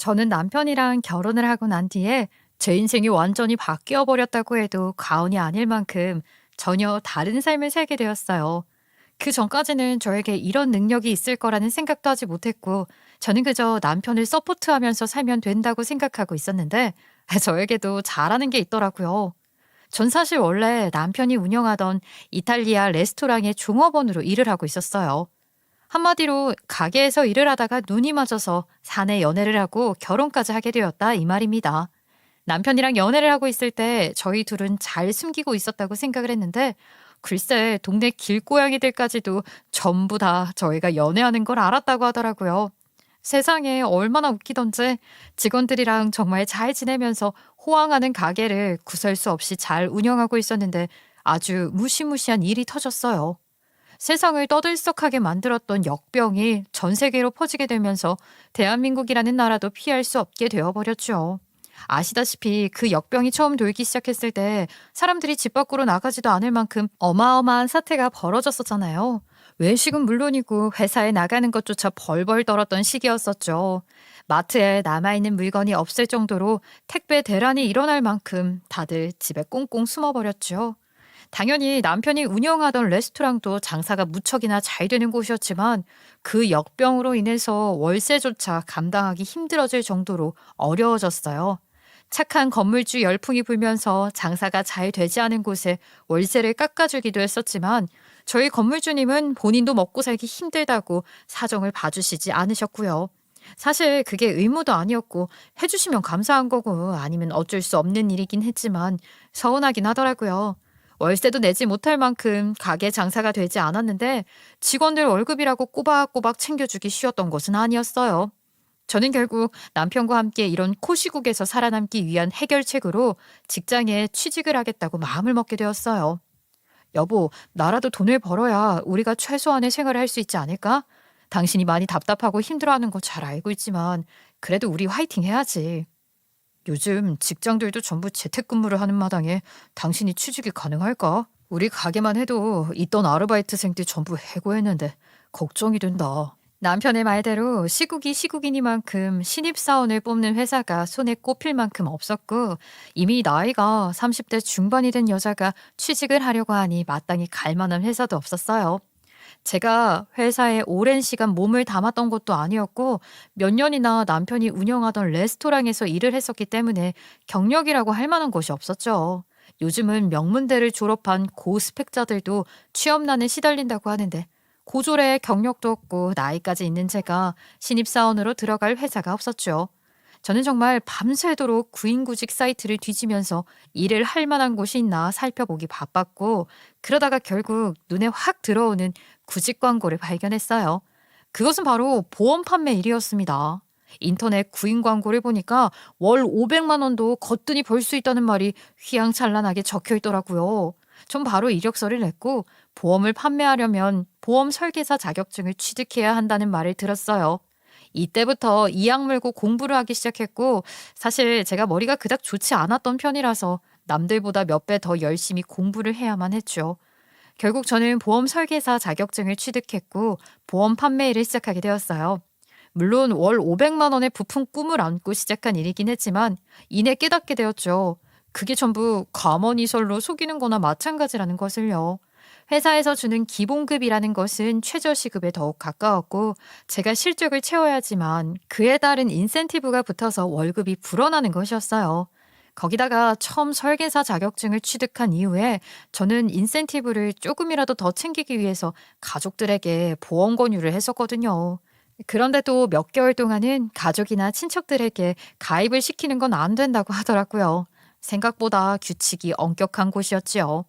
저는 남편이랑 결혼을 하고 난 뒤에 제 인생이 완전히 바뀌어 버렸다고 해도 과언이 아닐 만큼 전혀 다른 삶을 살게 되었어요. 그 전까지는 저에게 이런 능력이 있을 거라는 생각도 하지 못했고, 저는 그저 남편을 서포트하면서 살면 된다고 생각하고 있었는데, 저에게도 잘하는 게 있더라고요. 전 사실 원래 남편이 운영하던 이탈리아 레스토랑의 종업원으로 일을 하고 있었어요. 한마디로 가게에서 일을 하다가 눈이 맞아서 사내 연애를 하고 결혼까지 하게 되었다 이 말입니다. 남편이랑 연애를 하고 있을 때 저희 둘은 잘 숨기고 있었다고 생각을 했는데, 글쎄 동네 길고양이들까지도 전부 다 저희가 연애하는 걸 알았다고 하더라고요. 세상에 얼마나 웃기던지 직원들이랑 정말 잘 지내면서 호황하는 가게를 구설 수 없이 잘 운영하고 있었는데 아주 무시무시한 일이 터졌어요. 세상을 떠들썩하게 만들었던 역병이 전 세계로 퍼지게 되면서 대한민국이라는 나라도 피할 수 없게 되어버렸죠. 아시다시피 그 역병이 처음 돌기 시작했을 때 사람들이 집 밖으로 나가지도 않을 만큼 어마어마한 사태가 벌어졌었잖아요. 외식은 물론이고 회사에 나가는 것조차 벌벌 떨었던 시기였었죠. 마트에 남아있는 물건이 없을 정도로 택배 대란이 일어날 만큼 다들 집에 꽁꽁 숨어버렸죠. 당연히 남편이 운영하던 레스토랑도 장사가 무척이나 잘 되는 곳이었지만 그 역병으로 인해서 월세조차 감당하기 힘들어질 정도로 어려워졌어요. 착한 건물주 열풍이 불면서 장사가 잘 되지 않은 곳에 월세를 깎아주기도 했었지만 저희 건물주님은 본인도 먹고 살기 힘들다고 사정을 봐주시지 않으셨고요. 사실 그게 의무도 아니었고 해주시면 감사한 거고 아니면 어쩔 수 없는 일이긴 했지만 서운하긴 하더라고요. 월세도 내지 못할 만큼 가게 장사가 되지 않았는데 직원들 월급이라고 꼬박꼬박 챙겨주기 쉬웠던 것은 아니었어요. 저는 결국 남편과 함께 이런 코시국에서 살아남기 위한 해결책으로 직장에 취직을 하겠다고 마음을 먹게 되었어요. 여보, 나라도 돈을 벌어야 우리가 최소한의 생활을 할 수 있지 않을까? 당신이 많이 답답하고 힘들어하는 거 잘 알고 있지만 그래도 우리 화이팅 해야지. 요즘 직장들도 전부 재택근무를 하는 마당에 당신이 취직이 가능할까? 우리 가게만 해도 있던 아르바이트생들 전부 해고했는데 걱정이 된다. 남편의 말대로 시국이 시국이니만큼 신입사원을 뽑는 회사가 손에 꼽힐 만큼 없었고 이미 나이가 30대 중반이 된 여자가 취직을 하려고 하니 마땅히 갈 만한 회사도 없었어요. 제가 회사에 오랜 시간 몸을 담았던 것도 아니었고 몇 년이나 남편이 운영하던 레스토랑에서 일을 했었기 때문에 경력이라고 할 만한 것이 없었죠. 요즘은 명문대를 졸업한 고스펙자들도 취업난에 시달린다고 하는데 고졸의 경력도 없고 나이까지 있는 제가 신입사원으로 들어갈 회사가 없었죠. 저는 정말 밤새도록 구인구직 사이트를 뒤지면서 일을 할 만한 곳이 있나 살펴보기 바빴고 그러다가 결국 눈에 확 들어오는 구직 광고를 발견했어요. 그것은 바로 보험 판매 일이었습니다. 인터넷 구인 광고를 보니까 월 500만 원도 거뜬히 벌 수 있다는 말이 휘황찬란하게 적혀 있더라고요. 전 바로 이력서를 냈고 보험을 판매하려면 보험 설계사 자격증을 취득해야 한다는 말을 들었어요. 이때부터 이악 물고 공부를 하기 시작했고 사실 제가 머리가 그닥 좋지 않았던 편이라서 남들보다 몇 배 더 열심히 공부를 해야만 했죠. 결국 저는 보험 설계사 자격증을 취득했고 보험 판매일을 시작하게 되었어요. 물론 월 500만 원의 부푼 꿈을 안고 시작한 일이긴 했지만 이내 깨닫게 되었죠. 그게 전부 감언이설로 속이는 거나 마찬가지라는 것을요. 회사에서 주는 기본급이라는 것은 최저시급에 더욱 가까웠고 제가 실적을 채워야지만 그에 따른 인센티브가 붙어서 월급이 불어나는 것이었어요. 거기다가 처음 설계사 자격증을 취득한 이후에 저는 인센티브를 조금이라도 더 챙기기 위해서 가족들에게 보험 권유를 했었거든요. 그런데도 몇 개월 동안은 가족이나 친척들에게 가입을 시키는 건 안 된다고 하더라고요. 생각보다 규칙이 엄격한 곳이었지요.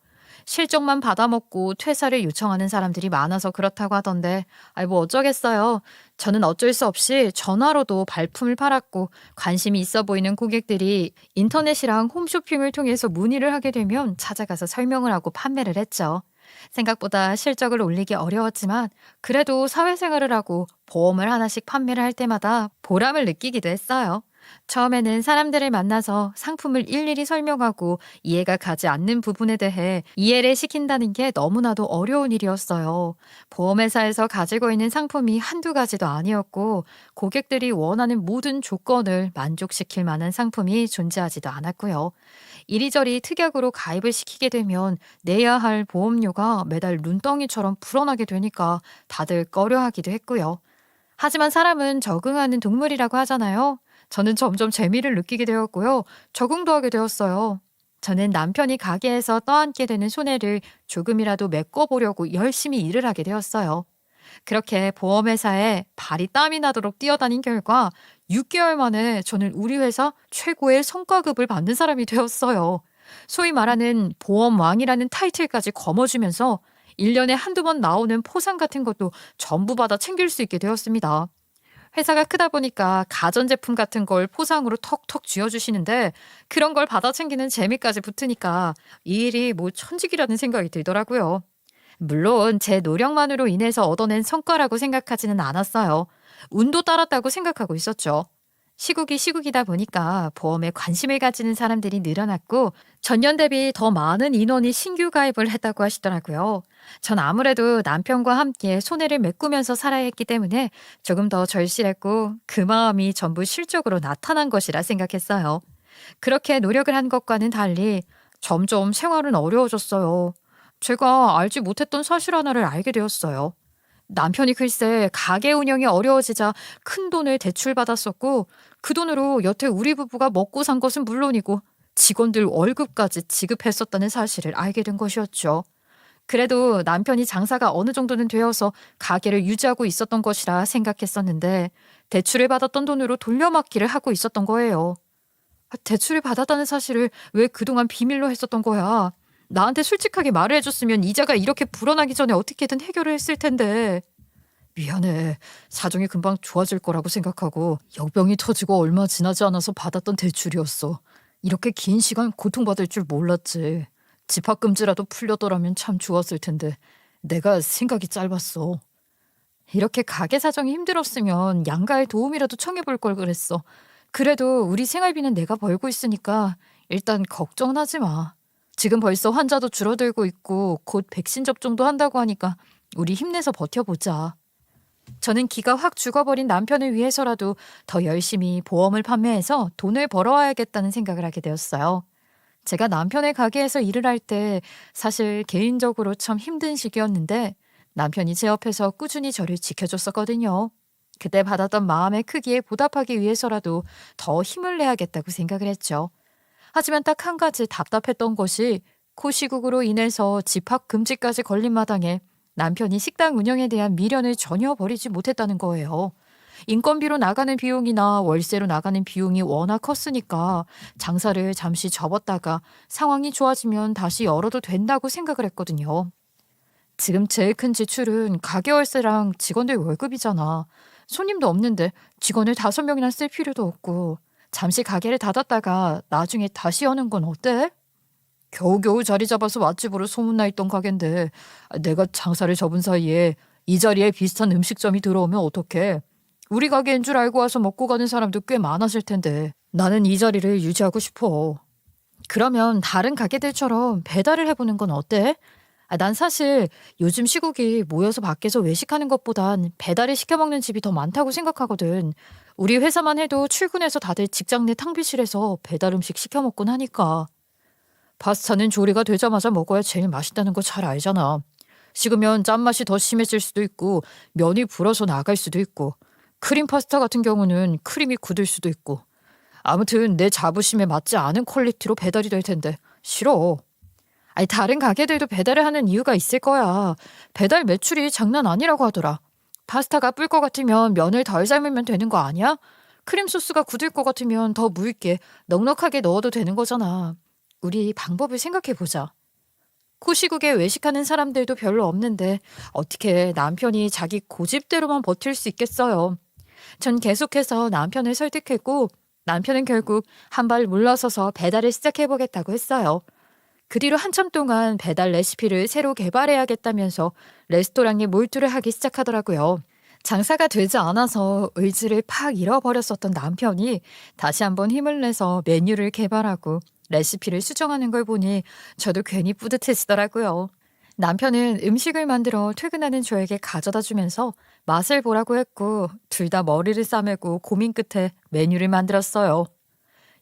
실적만 받아먹고 퇴사를 요청하는 사람들이 많아서 그렇다고 하던데, 뭐 어쩌겠어요. 저는 어쩔 수 없이 전화로도 발품을 팔았고 관심이 있어 보이는 고객들이 인터넷이랑 홈쇼핑을 통해서 문의를 하게 되면 찾아가서 설명을 하고 판매를 했죠. 생각보다 실적을 올리기 어려웠지만 그래도 사회생활을 하고 보험을 하나씩 판매를 할 때마다 보람을 느끼기도 했어요. 처음에는 사람들을 만나서 상품을 일일이 설명하고 이해가 가지 않는 부분에 대해 이해를 시킨다는 게 너무나도 어려운 일이었어요. 보험회사에서 가지고 있는 상품이 한두 가지도 아니었고, 고객들이 원하는 모든 조건을 만족시킬 만한 상품이 존재하지도 않았고요. 이리저리 특약으로 가입을 시키게 되면 내야 할 보험료가 매달 눈덩이처럼 불어나게 되니까 다들 꺼려하기도 했고요. 하지만 사람은 적응하는 동물이라고 하잖아요. 저는 점점 재미를 느끼게 되었고요. 적응도 하게 되었어요. 저는 남편이 가게에서 떠안게 되는 손해를 조금이라도 메꿔보려고 열심히 일을 하게 되었어요. 그렇게 보험회사에 발이 땀이 나도록 뛰어다닌 결과 6개월 만에 저는 우리 회사 최고의 성과급을 받는 사람이 되었어요. 소위 말하는 보험왕이라는 타이틀까지 거머쥐면서 1년에 한두 번 나오는 포상 같은 것도 전부 받아 챙길 수 있게 되었습니다. 회사가 크다 보니까 가전제품 같은 걸 포상으로 턱턱 쥐어주시는데, 그런 걸 받아 챙기는 재미까지 붙으니까 이 일이 뭐 천직이라는 생각이 들더라고요. 물론 제 노력만으로 인해서 얻어낸 성과라고 생각하지는 않았어요. 운도 따랐다고 생각하고 있었죠. 시국이 시국이다 보니까 보험에 관심을 가지는 사람들이 늘어났고, 전년 대비 더 많은 인원이 신규 가입을 했다고 하시더라고요. 전 아무래도 남편과 함께 손해를 메꾸면서 살아야 했기 때문에 조금 더 절실했고, 그 마음이 전부 실적으로 나타난 것이라 생각했어요. 그렇게 노력을 한 것과는 달리 점점 생활은 어려워졌어요. 제가 알지 못했던 사실 하나를 알게 되었어요. 남편이 글쎄 가게 운영이 어려워지자 큰돈을 대출받았었고, 그 돈으로 여태 우리 부부가 먹고 산 것은 물론이고 직원들 월급까지 지급했었다는 사실을 알게 된 것이었죠. 그래도 남편이 장사가 어느 정도는 되어서 가게를 유지하고 있었던 것이라 생각했었는데, 대출을 받았던 돈으로 돌려막기를 하고 있었던 거예요. 대출을 받았다는 사실을 왜 그동안 비밀로 했었던 거야? 나한테 솔직하게 말을 해줬으면 이자가 이렇게 불어나기 전에 어떻게든 해결을 했을 텐데. 미안해. 사정이 금방 좋아질 거라고 생각하고 역병이 터지고 얼마 지나지 않아서 받았던 대출이었어. 이렇게 긴 시간 고통받을 줄 몰랐지. 집합금지라도 풀려더라면 참 좋았을 텐데 내가 생각이 짧았어. 이렇게 가게 사정이 힘들었으면 양가의 도움이라도 청해볼 걸 그랬어. 그래도 우리 생활비는 내가 벌고 있으니까 일단 걱정은 하지 마. 지금 벌써 환자도 줄어들고 있고 곧 백신 접종도 한다고 하니까 우리 힘내서 버텨보자. 저는 기가 확 죽어버린 남편을 위해서라도 더 열심히 보험을 판매해서 돈을 벌어와야겠다는 생각을 하게 되었어요. 제가 남편의 가게에서 일을 할 때 사실 개인적으로 참 힘든 시기였는데, 남편이 제 옆에서 꾸준히 저를 지켜줬었거든요. 그때 받았던 마음의 크기에 보답하기 위해서라도 더 힘을 내야겠다고 생각을 했죠. 하지만 딱 한 가지 답답했던 것이, 코시국으로 인해서 집합 금지까지 걸린 마당에 남편이 식당 운영에 대한 미련을 전혀 버리지 못했다는 거예요. 인건비로 나가는 비용이나 월세로 나가는 비용이 워낙 컸으니까 장사를 잠시 접었다가 상황이 좋아지면 다시 열어도 된다고 생각을 했거든요. 지금 제일 큰 지출은 가게 월세랑 직원들 월급이잖아. 손님도 없는데 직원을 5명이나 쓸 필요도 없고, 잠시 가게를 닫았다가 나중에 다시 여는 건 어때? 겨우겨우 자리 잡아서 맛집으로 소문나 있던 가게인데 내가 장사를 접은 사이에 이 자리에 비슷한 음식점이 들어오면 어떡해? 우리 가게인 줄 알고 와서 먹고 가는 사람도 꽤 많아질 텐데 나는 이 자리를 유지하고 싶어. 그러면 다른 가게들처럼 배달을 해보는 건 어때? 난 사실 요즘 시국이 모여서 밖에서 외식하는 것보단 배달을 시켜 먹는 집이 더 많다고 생각하거든. 우리 회사만 해도 출근해서 다들 직장 내 탕비실에서 배달 음식 시켜 먹곤 하니까. 파스타는 조리가 되자마자 먹어야 제일 맛있다는 거 잘 알잖아. 식으면 짠맛이 더 심해질 수도 있고 면이 불어서 나갈 수도 있고, 크림 파스타 같은 경우는 크림이 굳을 수도 있고. 아무튼 내 자부심에 맞지 않은 퀄리티로 배달이 될 텐데 싫어. 아니, 다른 가게들도 배달을 하는 이유가 있을 거야. 배달 매출이 장난 아니라고 하더라. 파스타가 불 것 같으면 면을 덜 삶으면 되는 거 아니야? 크림 소스가 굳을 것 같으면 더 묽게 넉넉하게 넣어도 되는 거잖아. 우리 방법을 생각해보자. 코시국에 외식하는 사람들도 별로 없는데 어떻게 남편이 자기 고집대로만 버틸 수 있겠어요. 전 계속해서 남편을 설득했고, 남편은 결국 한 발 물러서서 배달을 시작해보겠다고 했어요. 그 뒤로 한참 동안 배달 레시피를 새로 개발해야겠다면서 레스토랑에 몰두를 하기 시작하더라고요. 장사가 되지 않아서 의지를 팍 잃어버렸었던 남편이 다시 한번 힘을 내서 메뉴를 개발하고 레시피를 수정하는 걸 보니 저도 괜히 뿌듯해지더라고요. 남편은 음식을 만들어 퇴근하는 저에게 가져다 주면서 맛을 보라고 했고 둘 다 머리를 싸매고 고민 끝에 메뉴를 만들었어요.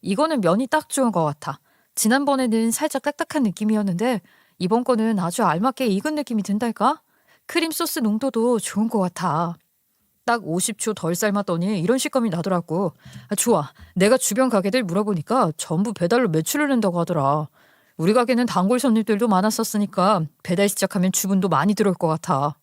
이거는 면이 딱 좋은 것 같아. 지난번에는 살짝 딱딱한 느낌이었는데 이번 거는 아주 알맞게 익은 느낌이 든달까? 크림 소스 농도도 좋은 것 같아. 딱 50초 덜 삶았더니 이런 식감이 나더라고. 좋아. 내가 주변 가게들 물어보니까 전부 배달로 매출을 낸다고 하더라. 우리 가게는 단골 손님들도 많았었으니까 배달 시작하면 주문도 많이 들어올 것 같아.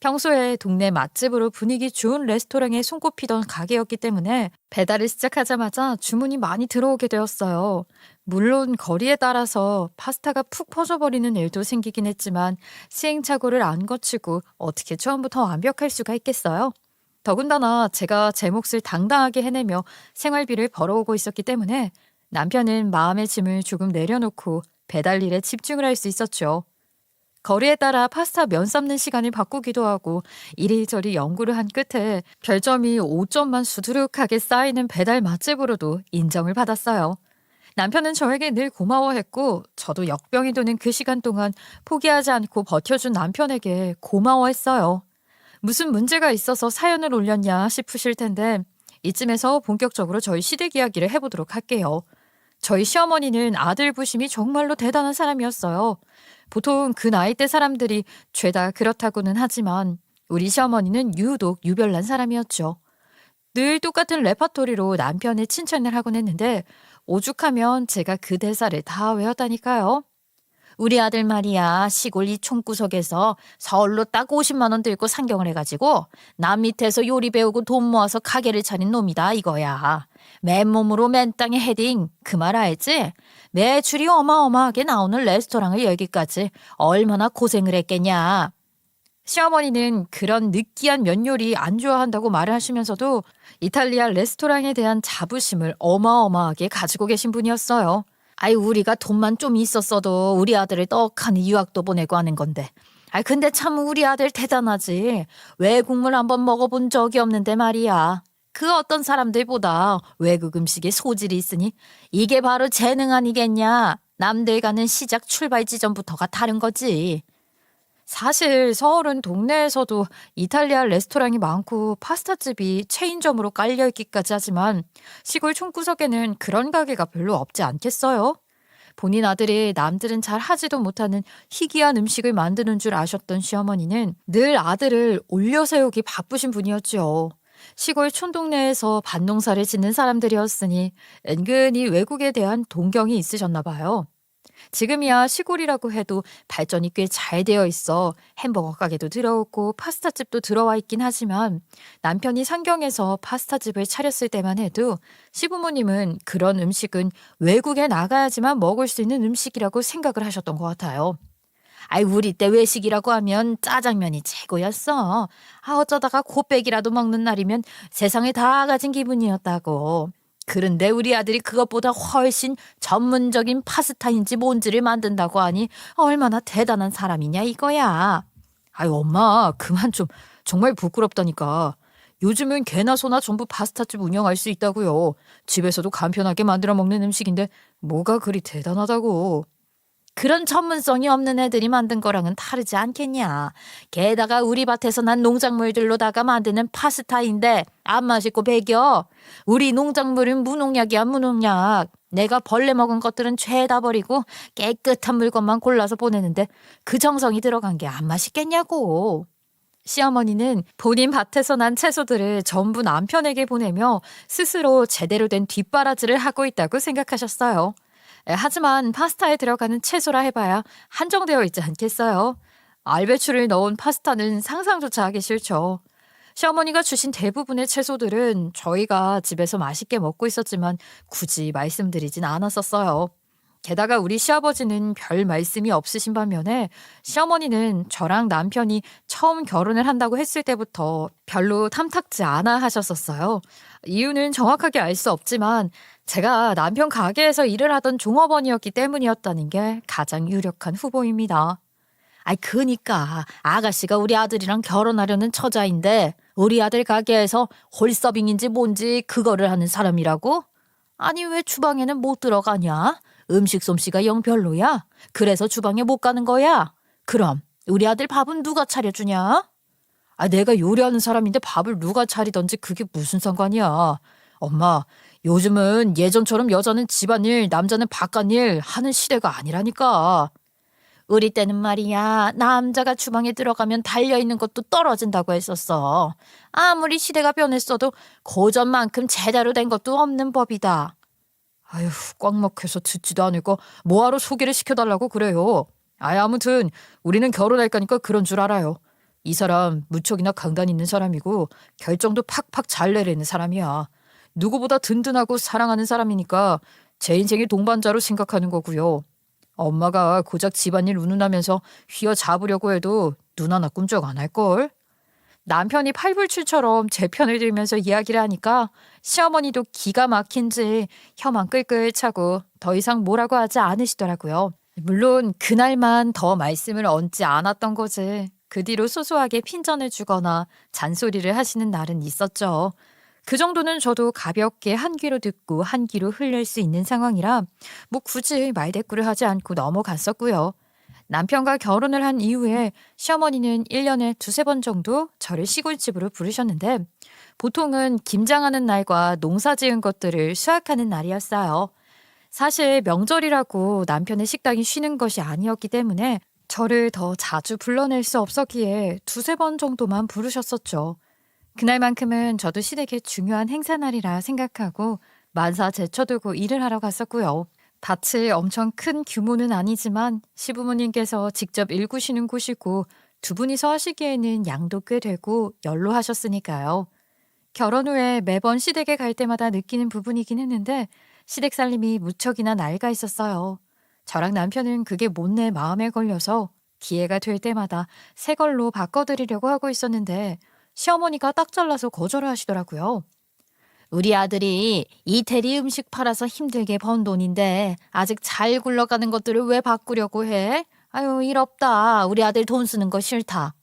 평소에 동네 맛집으로 분위기 좋은 레스토랑에 손꼽히던 가게였기 때문에 배달을 시작하자마자 주문이 많이 들어오게 되었어요. 물론 거리에 따라서 파스타가 푹 퍼져버리는 일도 생기긴 했지만 시행착오를 안 거치고 어떻게 처음부터 완벽할 수가 있겠어요? 더군다나 제가 제 몫을 당당하게 해내며 생활비를 벌어오고 있었기 때문에 남편은 마음의 짐을 조금 내려놓고 배달 일에 집중을 할 수 있었죠. 거리에 따라 파스타 면 삶는 시간을 바꾸기도 하고 이리저리 연구를 한 끝에 별점이 5점만 수두룩하게 쌓이는 배달 맛집으로도 인정을 받았어요. 남편은 저에게 늘 고마워했고 저도 역병이 도는 그 시간 동안 포기하지 않고 버텨준 남편에게 고마워했어요. 무슨 문제가 있어서 사연을 올렸냐 싶으실 텐데 이쯤에서 본격적으로 저희 시댁 이야기를 해보도록 할게요. 저희 시어머니는 아들 부심이 정말로 대단한 사람이었어요. 보통 그 나이대 사람들이 죄다 그렇다고는 하지만 우리 시어머니는 유독 유별난 사람이었죠. 늘 똑같은 레퍼토리로 남편의 칭찬을 하곤 했는데 오죽하면 제가 그 대사를 다 외웠다니까요. 우리 아들 말이야 시골 이 촌구석에서 서울로 딱 50만 원 들고 상경을 해가지고 남 밑에서 요리 배우고 돈 모아서 가게를 차린 놈이다 이거야. 맨몸으로 맨 땅에 헤딩 그 말 알지? 매출이 어마어마하게 나오는 레스토랑을 열기까지 얼마나 고생을 했겠냐. 시어머니는 그런 느끼한 면 요리 안 좋아한다고 말을 하시면서도 이탈리아 레스토랑에 대한 자부심을 어마어마하게 가지고 계신 분이었어요. 아이 우리가 돈만 좀 있었어도 우리 아들을 떡하니 유학도 보내고 하는 건데. 아이 근데 참 우리 아들 대단하지. 외국물 한번 먹어본 적이 없는데 말이야. 그 어떤 사람들보다 외국 음식에 소질이 있으니 이게 바로 재능 아니겠냐. 남들 가는 시작 출발 지점부터가 다른 거지. 사실 서울은 동네에서도 이탈리아 레스토랑이 많고 파스타집이 체인점으로 깔려있기까지 하지만 시골 촌구석에는 그런 가게가 별로 없지 않겠어요? 본인 아들이 남들은 잘 하지도 못하는 희귀한 음식을 만드는 줄 아셨던 시어머니는 늘 아들을 올려세우기 바쁘신 분이었죠. 시골 촌동네에서 밭농사를 짓는 사람들이었으니 은근히 외국에 대한 동경이 있으셨나 봐요. 지금이야 시골이라고 해도 발전이 꽤 잘 되어 있어 햄버거 가게도 들어오고 파스타집도 들어와 있긴 하지만 남편이 상경에서 파스타집을 차렸을 때만 해도 시부모님은 그런 음식은 외국에 나가야지만 먹을 수 있는 음식이라고 생각을 하셨던 것 같아요. 아이 우리 때 외식이라고 하면 짜장면이 최고였어. 어쩌다가 곱빼기라도 먹는 날이면 세상에 다 가진 기분이었다고. 그런데 우리 아들이 그것보다 훨씬 전문적인 파스타인지 뭔지를 만든다고 하니 얼마나 대단한 사람이냐 이거야. 아유 엄마 그만 좀 정말 부끄럽다니까. 요즘은 개나 소나 전부 파스타집 운영할 수 있다고요. 집에서도 간편하게 만들어 먹는 음식인데 뭐가 그리 대단하다고. 그런 전문성이 없는 애들이 만든 거랑은 다르지 않겠냐. 게다가 우리 밭에서 난 농작물들로다가 만드는 파스타인데 안 맛있고 배겨. 우리 농작물은 무농약이야 무농약. 내가 벌레 먹은 것들은 죄다 버리고 깨끗한 물건만 골라서 보내는데 그 정성이 들어간 게 안 맛있겠냐고. 시어머니는 본인 밭에서 난 채소들을 전부 남편에게 보내며 스스로 제대로 된 뒷바라지를 하고 있다고 생각하셨어요. 하지만 파스타에 들어가는 채소라 해봐야 한정되어 있지 않겠어요? 알배추를 넣은 파스타는 상상조차 하기 싫죠. 시어머니가 주신 대부분의 채소들은 저희가 집에서 맛있게 먹고 있었지만 굳이 말씀드리진 않았었어요. 게다가 우리 시아버지는 별 말씀이 없으신 반면에 시어머니는 저랑 남편이 처음 결혼을 한다고 했을 때부터 별로 탐탁지 않아 하셨었어요. 이유는 정확하게 알 수 없지만 제가 남편 가게에서 일을 하던 종업원이었기 때문이었다는 게 가장 유력한 후보입니다. 아이 그니까 아가씨가 우리 아들이랑 결혼하려는 처자인데 우리 아들 가게에서 홀서빙인지 뭔지 그거를 하는 사람이라고? 아니 왜 주방에는 못 들어가냐? 음식 솜씨가 영 별로야? 그래서 주방에 못 가는 거야? 그럼 우리 아들 밥은 누가 차려주냐? 아, 내가 요리하는 사람인데 밥을 누가 차리던지 그게 무슨 상관이야. 엄마, 요즘은 예전처럼 여자는 집안일, 남자는 바깥일 하는 시대가 아니라니까. 우리 때는 말이야, 남자가 주방에 들어가면 달려있는 것도 떨어진다고 했었어. 아무리 시대가 변했어도 고전만큼 제대로 된 것도 없는 법이다. 아휴, 꽉 막혀서 듣지도 않을거 뭐하러 소개를 시켜달라고 그래요. 아무튼 우리는 결혼할 거니까 그런 줄 알아요. 이 사람 무척이나 강단 있는 사람이고 결정도 팍팍 잘 내리는 사람이야. 누구보다 든든하고 사랑하는 사람이니까 제 인생의 동반자로 생각하는 거고요. 엄마가 고작 집안일 운운하면서 휘어잡으려고 해도 눈 하나 꿈쩍 안 할걸? 남편이 팔불출처럼 제 편을 들면서 이야기를 하니까 시어머니도 기가 막힌지 혀만 끌끌 차고 더 이상 뭐라고 하지 않으시더라고요. 물론 그날만 더 말씀을 얹지 않았던 거지. 그 뒤로 소소하게 핀잔을 주거나 잔소리를 하시는 날은 있었죠. 그 정도는 저도 가볍게 한 귀로 듣고 한 귀로 흘릴 수 있는 상황이라 뭐 굳이 말대꾸를 하지 않고 넘어갔었고요. 남편과 결혼을 한 이후에 시어머니는 1년에 두세 번 정도 저를 시골집으로 부르셨는데 보통은 김장하는 날과 농사 지은 것들을 수확하는 날이었어요. 사실 명절이라고 남편의 식당이 쉬는 것이 아니었기 때문에 저를 더 자주 불러낼 수 없었기에 두세 번 정도만 부르셨었죠. 그날만큼은 저도 시댁의 중요한 행사날이라 생각하고 만사 제쳐두고 일을 하러 갔었고요. 밭이 엄청 큰 규모는 아니지만 시부모님께서 직접 일구시는 곳이고 두 분이서 하시기에는 양도 꽤 되고 연로하셨으니까요. 결혼 후에 매번 시댁에 갈 때마다 느끼는 부분이긴 했는데 시댁 살림이 무척이나 낡아 있었어요. 저랑 남편은 그게 못내 마음에 걸려서 기회가 될 때마다 새 걸로 바꿔드리려고 하고 있었는데 시어머니가 딱 잘라서 거절을 하시더라고요. 우리 아들이 이태리 음식 팔아서 힘들게 번 돈인데 아직 잘 굴러가는 것들을 왜 바꾸려고 해? 아유, 일 없다. 우리 아들 돈 쓰는 거 싫다.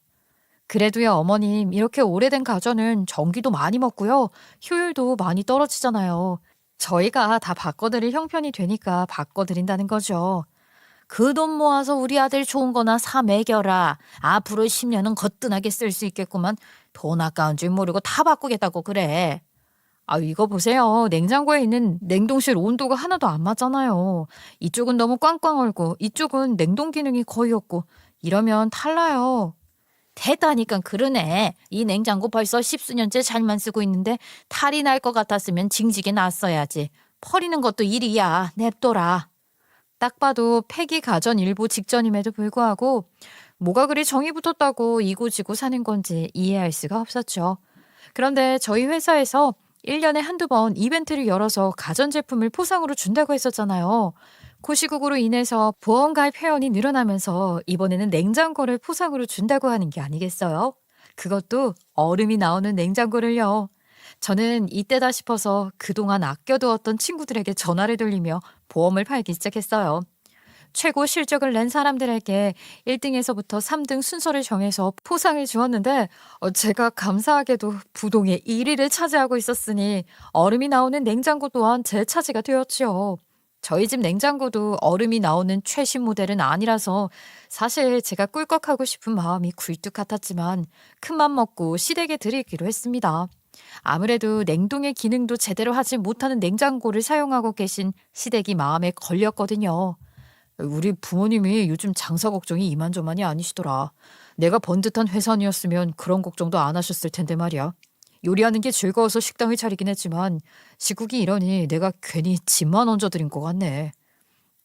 그래도요, 어머님, 이렇게 오래된 가전은 전기도 많이 먹고요. 효율도 많이 떨어지잖아요. 저희가 다 바꿔드릴 형편이 되니까 바꿔드린다는 거죠. 그 돈 모아서 우리 아들 좋은 거나 사 먹여라. 앞으로 10년은 거뜬하게 쓸 수 있겠구만. 돈 아까운 줄 모르고 다 바꾸겠다고 그래. 이거 보세요. 냉장고에 있는 냉동실 온도가 하나도 안 맞잖아요. 이쪽은 너무 꽝꽝 얼고 이쪽은 냉동 기능이 거의 없고 이러면 탈나요. 됐다니까 그러네. 이 냉장고 벌써 10수년째 잘만 쓰고 있는데 탈이 날 것 같았으면 징징이 놨어야지. 버리는 것도 일이야. 냅둬라. 딱 봐도 폐기 가전 일보 직전임에도 불구하고 뭐가 그리 정이 붙었다고 이고지고 사는 건지 이해할 수가 없었죠. 그런데 저희 회사에서 1년에 한두 번 이벤트를 열어서 가전제품을 포상으로 준다고 했었잖아요. 그 시국으로 인해서 보험가입 회원이 늘어나면서 이번에는 냉장고를 포상으로 준다고 하는 게 아니겠어요? 그것도 얼음이 나오는 냉장고를요. 저는 이때다 싶어서 그동안 아껴두었던 친구들에게 전화를 돌리며 보험을 팔기 시작했어요. 최고 실적을 낸 사람들에게 1등에서부터 3등 순서를 정해서 포상을 주었는데 제가 감사하게도 부동의 1위를 차지하고 있었으니 얼음이 나오는 냉장고 또한 제 차지가 되었지요. 저희 집 냉장고도 얼음이 나오는 최신 모델은 아니라서 사실 제가 꿀꺽하고 싶은 마음이 굴뚝 같았지만 큰맘 먹고 시댁에 드리기로 했습니다. 아무래도 냉동의 기능도 제대로 하지 못하는 냉장고를 사용하고 계신 시댁이 마음에 걸렸거든요. 우리 부모님이 요즘 장사 걱정이 이만저만이 아니시더라. 내가 번듯한 회사원이었으면 그런 걱정도 안 하셨을 텐데 말이야. 요리하는 게 즐거워서 식당을 차리긴 했지만 시국이 이러니 내가 괜히 짐만 얹어드린 것 같네.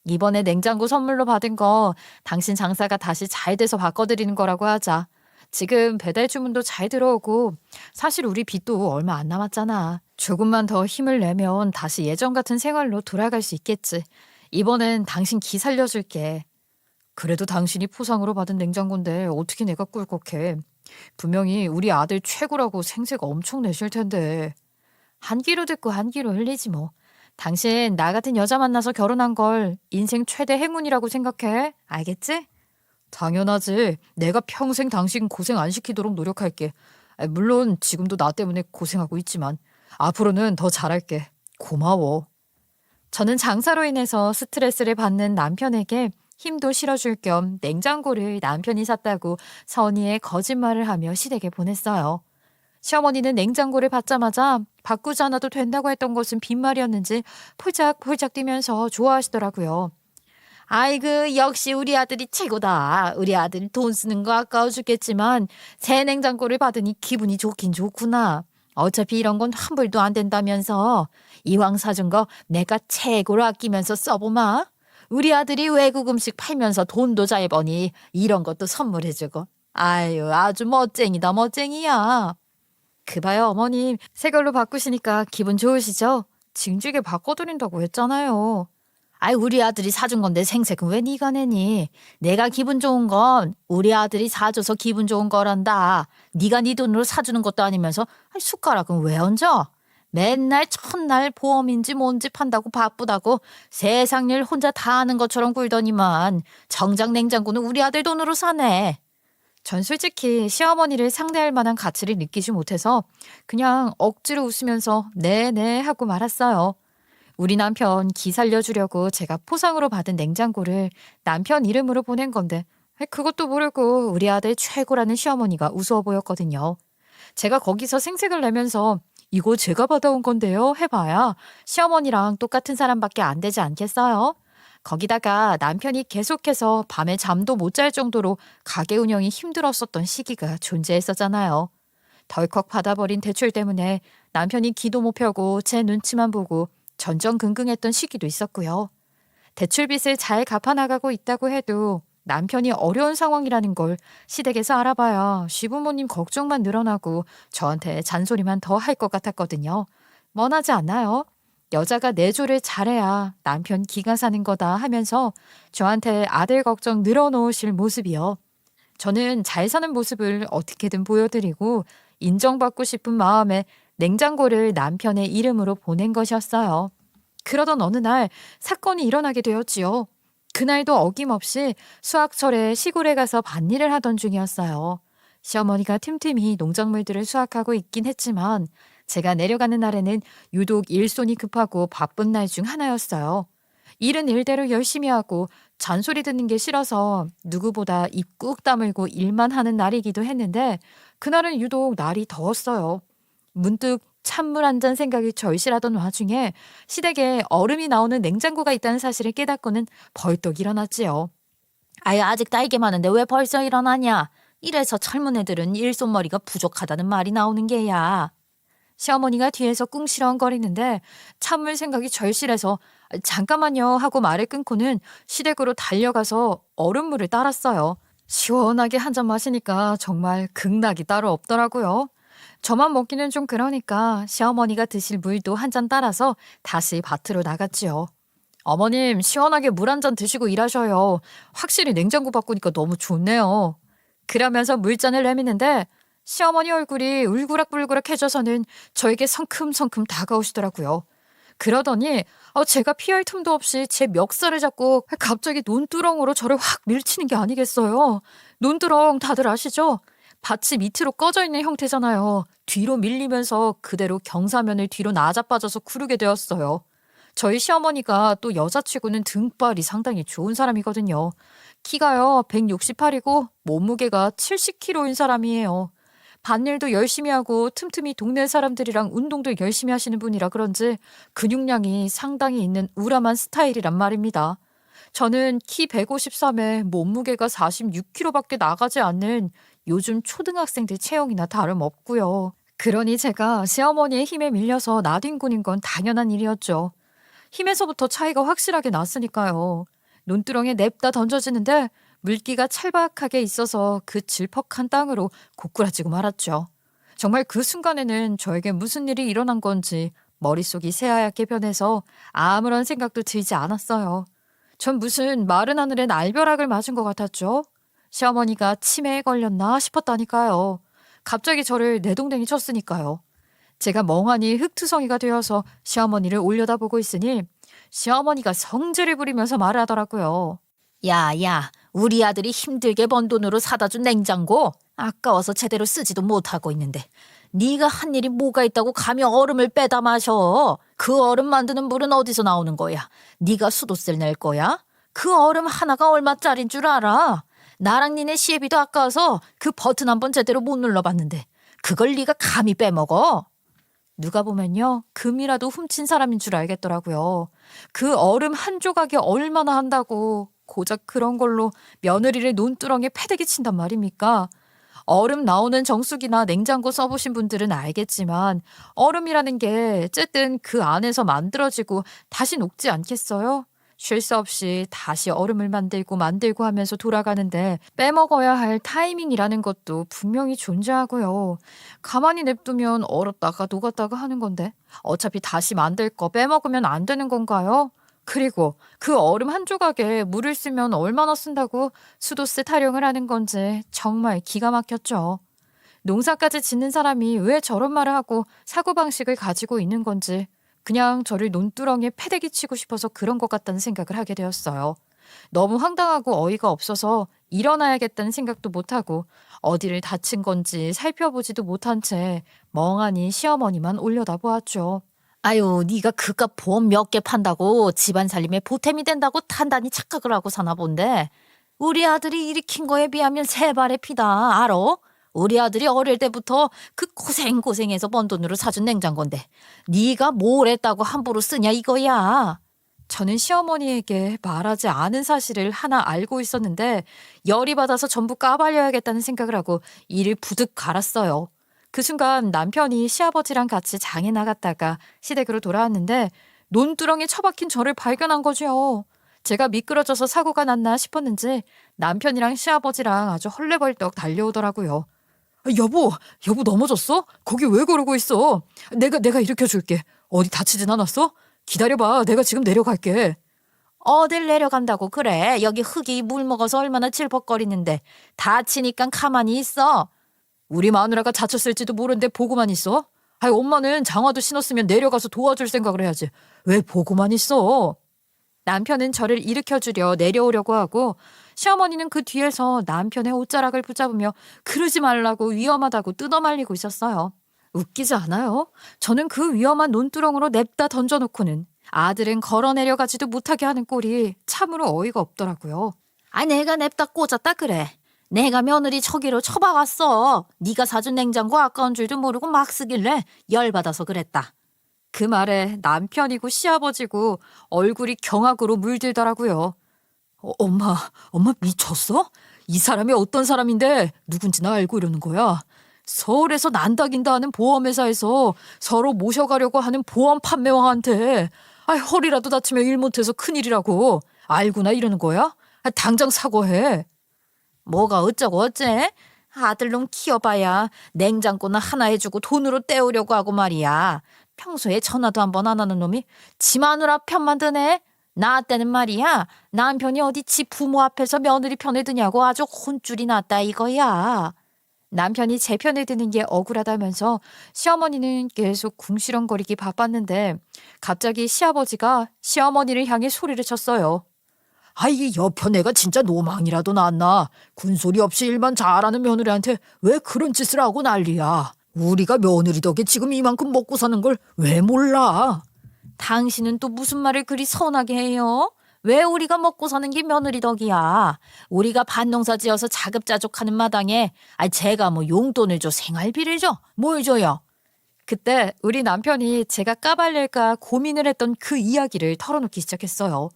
이번에 냉장고 선물로 받은 거 당신 장사가 다시 잘 돼서 바꿔드리는 거라고 하자. 지금 배달 주문도 잘 들어오고 사실 우리 빚도 얼마 안 남았잖아. 조금만 더 힘을 내면 다시 예전 같은 생활로 돌아갈 수 있겠지. 이번엔 당신 기 살려줄게. 그래도 당신이 포상으로 받은 냉장고인데 어떻게 내가 꿀꺽해. 분명히 우리 아들 최고라고 생색 엄청 내실 텐데. 한 귀로 듣고 한 귀로 흘리지 뭐. 당신 나 같은 여자 만나서 결혼한 걸 인생 최대 행운이라고 생각해. 알겠지? 당연하지. 내가 평생 당신 고생 안 시키도록 노력할게. 물론 지금도 나 때문에 고생하고 있지만 앞으로는 더 잘할게. 고마워. 저는 장사로 인해서 스트레스를 받는 남편에게 힘도 실어줄 겸 냉장고를 남편이 샀다고 선의의 거짓말을 하며 시댁에 보냈어요. 시어머니는 냉장고를 받자마자 바꾸지 않아도 된다고 했던 것은 빈말이었는지 폴짝폴짝 뛰면서 좋아하시더라고요. 아이고, 역시 우리 아들이 최고다. 우리 아들 돈 쓰는 거 아까워 죽겠지만 새 냉장고를 받으니 기분이 좋긴 좋구나. 어차피 이런 건 환불도 안 된다면서 이왕 사준 거 내가 최고로 아끼면서 써보마. 우리 아들이 외국 음식 팔면서 돈도 잘 버니 이런 것도 선물해주고. 아유, 아주 멋쟁이다, 멋쟁이야. 그 봐요, 어머님. 새 걸로 바꾸시니까 기분 좋으시죠? 징지게 바꿔드린다고 했잖아요. 아이, 우리 아들이 사준 건데 생색은 왜 네가 내니? 내가 기분 좋은 건 우리 아들이 사줘서 기분 좋은 거란다. 네가 네 돈으로 사주는 것도 아니면서 숟가락은 왜 얹어? 맨날 첫날 보험인지 뭔지 판다고 바쁘다고 세상 일 혼자 다 하는 것처럼 굴더니만 정작 냉장고는 우리 아들 돈으로 사네. 전 솔직히 시어머니를 상대할 만한 가치를 느끼지 못해서 그냥 억지로 웃으면서 네네 하고 말았어요. 우리 남편 기 살려주려고 제가 포상으로 받은 냉장고를 남편 이름으로 보낸 건데 그것도 모르고 우리 아들 최고라는 시어머니가 우스워 보였거든요. 제가 거기서 생색을 내면서 이거 제가 받아온 건데요 해봐야 시어머니랑 똑같은 사람밖에 안 되지 않겠어요? 거기다가 남편이 계속해서 밤에 잠도 못 잘 정도로 가게 운영이 힘들었었던 시기가 존재했었잖아요. 덜컥 받아버린 대출 때문에 남편이 기도 못 펴고 제 눈치만 보고 전전긍긍했던 시기도 있었고요. 대출빚을 잘 갚아나가고 있다고 해도 남편이 어려운 상황이라는 걸 시댁에서 알아봐야 시부모님 걱정만 늘어나고 저한테 잔소리만 더 할 것 같았거든요. 뻔하지 않나요? 여자가 내조를 잘해야 남편 기가 사는 거다 하면서 저한테 아들 걱정 늘어놓으실 모습이요. 저는 잘 사는 모습을 어떻게든 보여드리고 인정받고 싶은 마음에 냉장고를 남편의 이름으로 보낸 것이었어요. 그러던 어느 날 사건이 일어나게 되었지요. 그날도 어김없이 수확철에 시골에 가서 밭일을 하던 중이었어요. 시어머니가 틈틈이 농작물들을 수확하고 있긴 했지만 제가 내려가는 날에는 유독 일손이 급하고 바쁜 날 중 하나였어요. 일은 일대로 열심히 하고 잔소리 듣는 게 싫어서 누구보다 입 꾹 다물고 일만 하는 날이기도 했는데 그날은 유독 날이 더웠어요. 문득 찬물 한 잔 생각이 절실하던 와중에 시댁에 얼음이 나오는 냉장고가 있다는 사실을 깨닫고는 벌떡 일어났지요. 아유, 아직 딸게 많은데 왜 벌써 일어나냐? 이래서 젊은 애들은 일손머리가 부족하다는 말이 나오는 게야. 시어머니가 뒤에서 꿍시렁거리는데 찬물 생각이 절실해서 잠깐만요 하고 말을 끊고는 시댁으로 달려가서 얼음물을 따랐어요. 시원하게 한 잔 마시니까 정말 극락이 따로 없더라고요. 저만 먹기는 좀 그러니까 시어머니가 드실 물도 한 잔 따라서 다시 밭으로 나갔지요. 어머님, 시원하게 물 한 잔 드시고 일하셔요. 확실히 냉장고 바꾸니까 너무 좋네요. 그러면서 물잔을 내미는데 시어머니 얼굴이 울그락불그락해져서는 저에게 성큼성큼 다가오시더라고요. 그러더니 제가 피할 틈도 없이 제 멱살을 잡고 갑자기 논두렁으로 저를 확 밀치는 게 아니겠어요. 논두렁 다들 아시죠? 밭이 밑으로 꺼져 있는 형태잖아요. 뒤로 밀리면서 그대로 경사면을 뒤로 나자빠져서 구르게 되었어요. 저희 시어머니가 또 여자치고는 등발이 상당히 좋은 사람이거든요. 키가요 168이고 몸무게가 70kg인 사람이에요. 밭일도 열심히 하고 틈틈이 동네 사람들이랑 운동도 열심히 하시는 분이라 그런지 근육량이 상당히 있는 우람한 스타일이란 말입니다. 저는 키 153에 몸무게가 46kg밖에 나가지 않는 요즘 초등학생들 체형이나 다름없고요. 그러니 제가 시어머니의 힘에 밀려서 나뒹군인 건 당연한 일이었죠. 힘에서부터 차이가 확실하게 났으니까요. 논두렁에 냅다 던져지는데 물기가 찰박하게 있어서 그 질퍽한 땅으로 고꾸라지고 말았죠. 정말 그 순간에는 저에게 무슨 일이 일어난 건지 머릿속이 새하얗게 변해서 아무런 생각도 들지 않았어요. 전 무슨 마른 하늘에 날벼락을 맞은 것 같았죠. 시어머니가 치매에 걸렸나 싶었다니까요. 갑자기 저를 내동댕이 쳤으니까요. 제가 멍하니 흙투성이가 되어서 시어머니를 올려다보고 있으니 시어머니가 성질을 부리면서 말하더라고요. 야, 우리 아들이 힘들게 번 돈으로 사다 준 냉장고 아까워서 제대로 쓰지도 못하고 있는데 네가 한 일이 뭐가 있다고 감히 얼음을 빼다 마셔. 그 얼음 만드는 물은 어디서 나오는 거야? 네가 수도세를 낼 거야? 그 얼음 하나가 얼마짜린 줄 알아? 나랑 니네 시애비도 아까워서 그 버튼 한번 제대로 못 눌러봤는데 그걸 네가 감히 빼먹어? 누가 보면요, 금이라도 훔친 사람인 줄 알겠더라고요. 그 얼음 한 조각이 얼마나 한다고 고작 그런 걸로 며느리를 논두렁에 패대기 친단 말입니까? 얼음 나오는 정수기나 냉장고 써보신 분들은 알겠지만 얼음이라는 게 어쨌든 그 안에서 만들어지고 다시 녹지 않겠어요? 쉴 새 없이 다시 얼음을 만들고 하면서 돌아가는데 빼먹어야 할 타이밍이라는 것도 분명히 존재하고요. 가만히 냅두면 얼었다가 녹았다가 하는 건데 어차피 다시 만들 거 빼먹으면 안 되는 건가요? 그리고 그 얼음 한 조각에 물을 쓰면 얼마나 쓴다고 수도세 타령을 하는 건지 정말 기가 막혔죠. 농사까지 짓는 사람이 왜 저런 말을 하고 사고방식을 가지고 있는 건지 그냥 저를 논두렁에 패대기 치고 싶어서 그런 것 같다는 생각을 하게 되었어요. 너무 황당하고 어이가 없어서 일어나야겠다는 생각도 못하고 어디를 다친 건지 살펴보지도 못한 채 멍하니 시어머니만 올려다보았죠. 아유, 네가 그깟 보험 몇 개 판다고 집안 살림에 보탬이 된다고 단단히 착각을 하고 사나 본데 우리 아들이 일으킨 거에 비하면 세 발의 피다, 알아? 우리 아들이 어릴 때부터 그 고생고생해서 번 돈으로 사준 냉장고인데 네가 뭘 했다고 함부로 쓰냐 이거야. 저는 시어머니에게 말하지 않은 사실을 하나 알고 있었는데 열이 받아서 전부 까발려야겠다는 생각을 하고 이를 부득 갈았어요. 그 순간 남편이 시아버지랑 같이 장에 나갔다가 시댁으로 돌아왔는데 논두렁에 처박힌 저를 발견한 거죠. 제가 미끄러져서 사고가 났나 싶었는지 남편이랑 시아버지랑 아주 헐레벌떡 달려오더라고요. 여보 넘어졌어? 거기 왜 그러고 있어? 내가 일으켜줄게. 어디 다치진 않았어? 기다려봐. 내가 지금 내려갈게. 어딜 내려간다고 그래. 여기 흙이 물 먹어서 얼마나 질퍽거리는데 다치니까 가만히 있어. 우리 마누라가 다쳤을지도 모르는데 보고만 있어? 아이, 엄마는 장화도 신었으면 내려가서 도와줄 생각을 해야지. 왜 보고만 있어? 남편은 저를 일으켜주려 내려오려고 하고 시어머니는 그 뒤에서 남편의 옷자락을 붙잡으며 그러지 말라고 위험하다고 뜯어말리고 있었어요. 웃기지 않아요? 저는 그 위험한 논두렁으로 냅다 던져놓고는 아들은 걸어내려가지도 못하게 하는 꼴이 참으로 어이가 없더라고요. 아, 내가 냅다 꽂았다 그래. 내가 며느리 저기로 처박았어. 네가 사준 냉장고 아까운 줄도 모르고 막 쓰길래 열받아서 그랬다. 그 말에 남편이고 시아버지고 얼굴이 경악으로 물들더라고요. 엄마 미쳤어? 이 사람이 어떤 사람인데 누군지나 알고 이러는 거야. 서울에서 난다긴다 하는 보험회사에서 서로 모셔가려고 하는 보험 판매왕한테 허리라도 다치면 일 못해서 큰일이라고 알고나 이러는 거야? 당장 사과해. 뭐가 어쩌고 어째? 아들놈 키워봐야 냉장고나 하나 해주고 돈으로 때우려고 하고 말이야. 평소에 전화도 한 번 안 하는 놈이 지 마누라 편만 드네. 나 때는 말이야. 남편이 어디 지 부모 앞에서 며느리 편에 드냐고 아주 혼쭐이 났다 이거야. 남편이 제 편에 드는 게 억울하다면서 시어머니는 계속 궁시렁거리기 바빴는데 갑자기 시아버지가 시어머니를 향해 소리를 쳤어요. 이 여편 애가 진짜 노망이라도 났나. 군소리 없이 일만 잘하는 며느리한테 왜 그런 짓을 하고 난리야. 우리가 며느리 덕에 지금 이만큼 먹고 사는 걸 왜 몰라? 당신은 또 무슨 말을 그리 선하게 해요? 왜 우리가 먹고 사는 게 며느리 덕이야? 우리가 밭농사 지어서 자급자족하는 마당에 제가 뭐 용돈을 줘, 생활비를 줘? 뭘 줘요? 그때 우리 남편이 제가 까발릴까 고민을 했던 그 이야기를 털어놓기 시작했어요.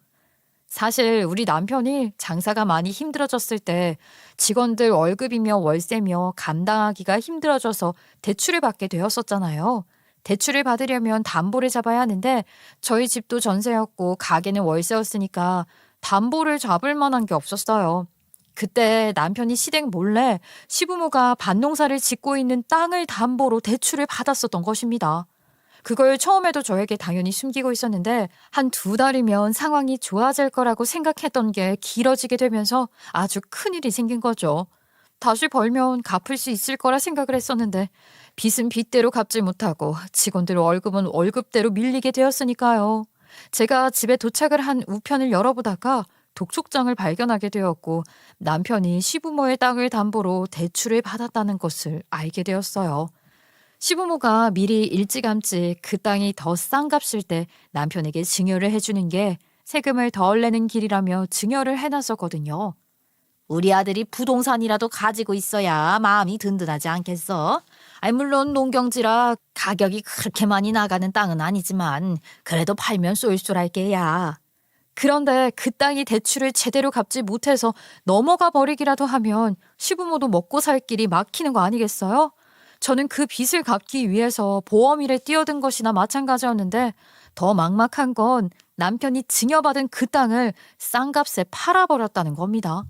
사실 우리 남편이 장사가 많이 힘들어졌을 때 직원들 월급이며 월세며 감당하기가 힘들어져서 대출을 받게 되었었잖아요. 대출을 받으려면 담보를 잡아야 하는데 저희 집도 전세였고 가게는 월세였으니까 담보를 잡을 만한 게 없었어요. 그때 남편이 시댁 몰래 시부모가 밭농사를 짓고 있는 땅을 담보로 대출을 받았었던 것입니다. 그걸 처음에도 저에게 당연히 숨기고 있었는데 한 2달이면 상황이 좋아질 거라고 생각했던 게 길어지게 되면서 아주 큰일이 생긴 거죠. 다시 벌면 갚을 수 있을 거라 생각을 했었는데 빚은 빚대로 갚지 못하고 직원들 월급은 월급대로 밀리게 되었으니까요. 제가 집에 도착을 한 우편을 열어보다가 독촉장을 발견하게 되었고 남편이 시부모의 땅을 담보로 대출을 받았다는 것을 알게 되었어요. 시부모가 미리 일찌감치 그 땅이 더 싼 값일 때 남편에게 증여를 해주는 게 세금을 덜 내는 길이라며 증여를 해놨었거든요. 우리 아들이 부동산이라도 가지고 있어야 마음이 든든하지 않겠어? 아니, 물론 농경지라 가격이 그렇게 많이 나가는 땅은 아니지만 그래도 팔면 쏠쏠할 게야. 그런데 그 땅이 대출을 제대로 갚지 못해서 넘어가 버리기라도 하면 시부모도 먹고 살 길이 막히는 거 아니겠어요? 저는 그 빚을 갚기 위해서 보험일에 뛰어든 것이나 마찬가지였는데 더 막막한 건 남편이 증여받은 그 땅을 싼 값에 팔아버렸다는 겁니다.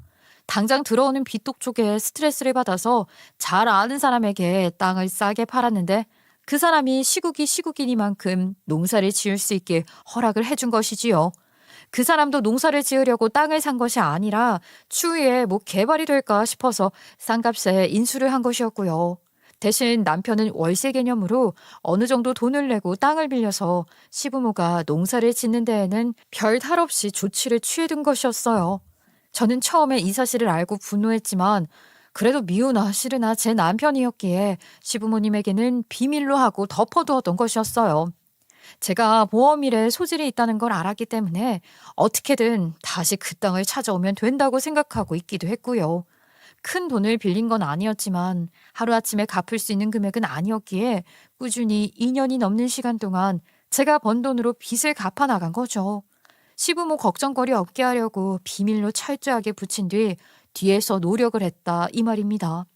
당장 들어오는 빚독 쪽에 스트레스를 받아서 잘 아는 사람에게 땅을 싸게 팔았는데 그 사람이 시국이니만큼 농사를 지을 수 있게 허락을 해준 것이지요. 그 사람도 농사를 지으려고 땅을 산 것이 아니라 추후에 뭐 개발이 될까 싶어서 싼 값에 인수를 한 것이었고요. 대신 남편은 월세 개념으로 어느 정도 돈을 내고 땅을 빌려서 시부모가 농사를 짓는 데에는 별 탈 없이 조치를 취해둔 것이었어요. 저는 처음에 이 사실을 알고 분노했지만 그래도 미우나 싫으나 제 남편이었기에 시부모님에게는 비밀로 하고 덮어두었던 것이었어요. 제가 보험일에 소질이 있다는 걸 알았기 때문에 어떻게든 다시 그 땅을 찾아오면 된다고 생각하고 있기도 했고요. 큰 돈을 빌린 건 아니었지만 하루아침에 갚을 수 있는 금액은 아니었기에 꾸준히 2년이 넘는 시간 동안 제가 번 돈으로 빚을 갚아 나간 거죠. 시부모 걱정거리 없게 하려고 비밀로 철저하게 붙인 뒤에서 노력을 했다 이 말입니다.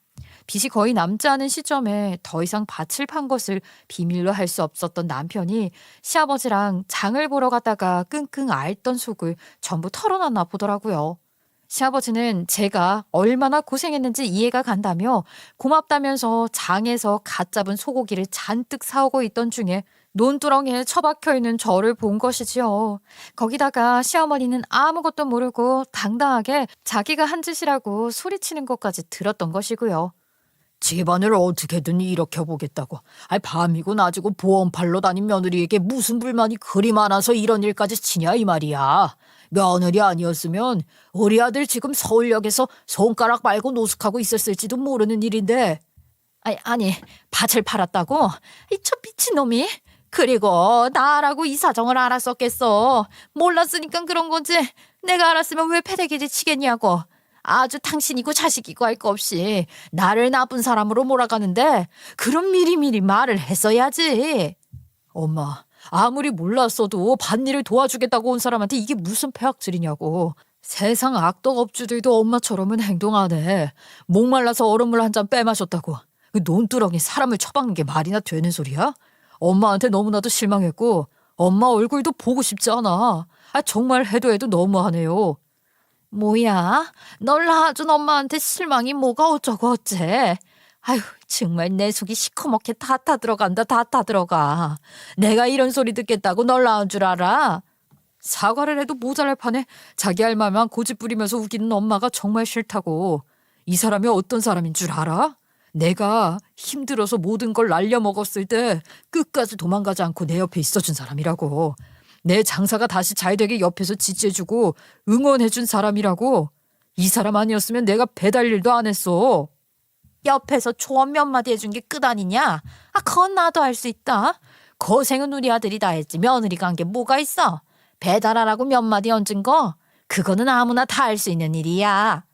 빚이 거의 남지 않은 시점에 더 이상 밭을 판 것을 비밀로 할 수 없었던 남편이 시아버지랑 장을 보러 갔다가 끙끙 앓던 속을 전부 털어놨나 보더라고요. 시아버지는 제가 얼마나 고생했는지 이해가 간다며 고맙다면서 장에서 갓 잡은 소고기를 잔뜩 사오고 있던 중에 논두렁에 처박혀 있는 저를 본 것이지요. 거기다가 시어머니는 아무것도 모르고 당당하게 자기가 한 짓이라고 소리치는 것까지 들었던 것이고요. 집안을 어떻게든 일으켜보겠다고. 밤이고 낮이고 보험 팔러 다닌 며느리에게 무슨 불만이 그리 많아서 이런 일까지 치냐 이 말이야. 며느리 아니었으면 우리 아들 지금 서울역에서 손가락 말고 노숙하고 있었을지도 모르는 일인데. 아니 밭을 팔았다고? 저 미친놈이? 그리고 나라고 이 사정을 알았었겠어. 몰랐으니까 그런 거지. 내가 알았으면 왜 패대기를 치겠냐고. 아주 당신이고 자식이고 할 거 없이 나를 나쁜 사람으로 몰아가는데 그럼 미리미리 말을 했어야지. 엄마, 아무리 몰랐어도 밭일을 도와주겠다고 온 사람한테 이게 무슨 폐악질이냐고. 세상 악덕업주들도 엄마처럼은 행동 안 해. 목말라서 얼음물 한 잔 빼마셨다고. 그 논두렁에 사람을 처박는 게 말이나 되는 소리야? 엄마한테 너무나도 실망했고 엄마 얼굴도 보고 싶지 않아. 정말 해도 너무하네요. 뭐야? 널 낳아준 엄마한테 실망이 뭐가 어쩌고 어째. 아휴, 정말 내 속이 시커멓게 다 타들어간다. 다 타들어가. 내가 이런 소리 듣겠다고 널 낳은 줄 알아? 사과를 해도 모자랄 판에 자기 할 말만 고집 부리면서 우기는 엄마가 정말 싫다고. 이 사람이 어떤 사람인 줄 알아? 내가 힘들어서 모든 걸 날려먹었을 때 끝까지 도망가지 않고 내 옆에 있어준 사람이라고. 내 장사가 다시 잘 되게 옆에서 지지해주고 응원해준 사람이라고. 이 사람 아니었으면 내가 배달 일도 안 했어. 옆에서 조언 몇 마디 해준 게 끝 아니냐? 그건 나도 할 수 있다. 고생은 우리 아들이 다 했지 며느리가 한 게 뭐가 있어. 배달하라고 몇 마디 얹은 거 그거는 아무나 다 할 수 있는 일이야.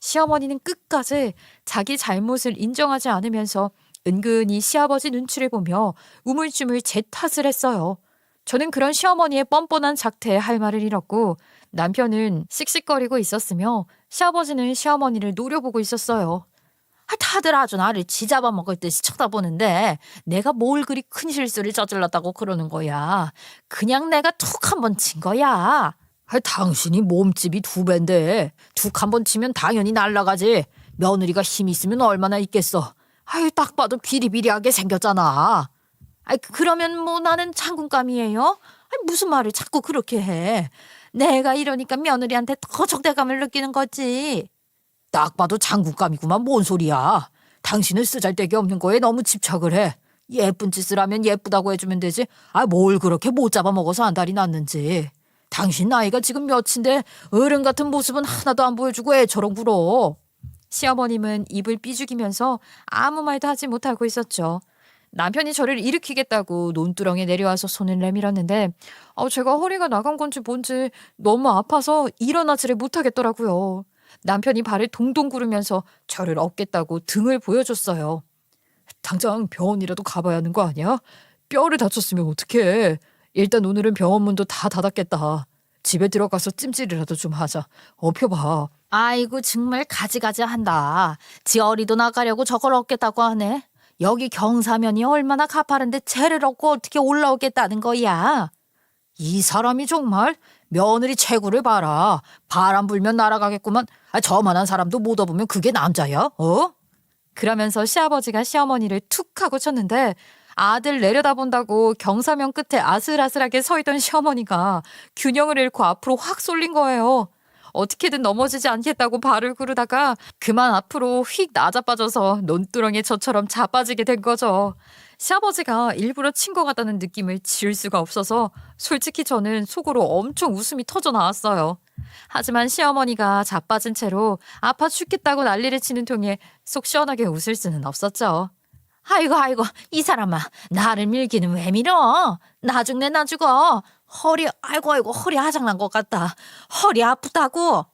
시어머니는 끝까지 자기 잘못을 인정하지 않으면서 은근히 시아버지 눈치를 보며 우물쭈물 제 탓을 했어요. 저는 그런 시어머니의 뻔뻔한 작태에 할 말을 잃었고 남편은 씩씩거리고 있었으며 시아버지는 시어머니를 노려보고 있었어요. 다들 아주 나를 쥐잡아 먹을 듯이 쳐다보는데 내가 뭘 그리 큰 실수를 저질렀다고 그러는 거야. 그냥 내가 툭 한 번 친 거야. 당신이 몸집이 2배인데 툭 한 번 치면 당연히 날아가지. 며느리가 힘 있으면 얼마나 있겠어. 딱 봐도 비리비리하게 생겼잖아. 그러면 뭐 나는 장군감이에요? 무슨 말을 자꾸 그렇게 해. 내가 이러니까 며느리한테 더 적대감을 느끼는 거지. 딱 봐도 장군감이구만. 뭔 소리야. 당신은 쓰잘데기 없는 거에 너무 집착을 해. 예쁜 짓을 하면 예쁘다고 해주면 되지. 뭘 그렇게 못 잡아먹어서 안달이 났는지. 당신 나이가 지금 몇인데 어른 같은 모습은 하나도 안 보여주고 애처럼 굴어. 시어머님은 입을 삐죽이면서 아무 말도 하지 못하고 있었죠. 남편이 저를 일으키겠다고 논두렁에 내려와서 손을 내밀었는데 제가 허리가 나간 건지 뭔지 너무 아파서 일어나지를 못하겠더라고요. 남편이 발을 동동 구르면서 저를 업겠다고 등을 보여줬어요. 당장 병원이라도 가봐야 하는 거 아니야? 뼈를 다쳤으면 어떡해. 일단 오늘은 병원 문도 다 닫았겠다. 집에 들어가서 찜질이라도 좀 하자. 업혀봐. 아이고 정말 가지가지 한다. 지 어리도 나가려고 저걸 얻겠다고 하네. 여기 경사면이 얼마나 가파른데 쟤를 얻고 어떻게 올라오겠다는 거야. 이 사람이 정말 며느리 체구를 봐라. 바람 불면 날아가겠구만. 저만한 사람도 못 업으면 그게 남자야? 어? 그러면서 시아버지가 시어머니를 툭 하고 쳤는데 아들 내려다본다고 경사면 끝에 아슬아슬하게 서 있던 시어머니가 균형을 잃고 앞으로 확 쏠린 거예요. 어떻게든 넘어지지 않겠다고 발을 구르다가 그만 앞으로 휙 나자빠져서 논두렁에 저처럼 자빠지게 된 거죠. 시아버지가 일부러 친 것 같다는 느낌을 지울 수가 없어서 솔직히 저는 속으로 엄청 웃음이 터져 나왔어요. 하지만 시어머니가 자빠진 채로 아파 죽겠다고 난리를 치는 통에 속 시원하게 웃을 수는 없었죠. 아이고 이 사람아 나를 밀기는 왜 밀어? 나 죽네 나 죽어. 허리 아이고 허리 아작난 것 같다. 허리 아프다고.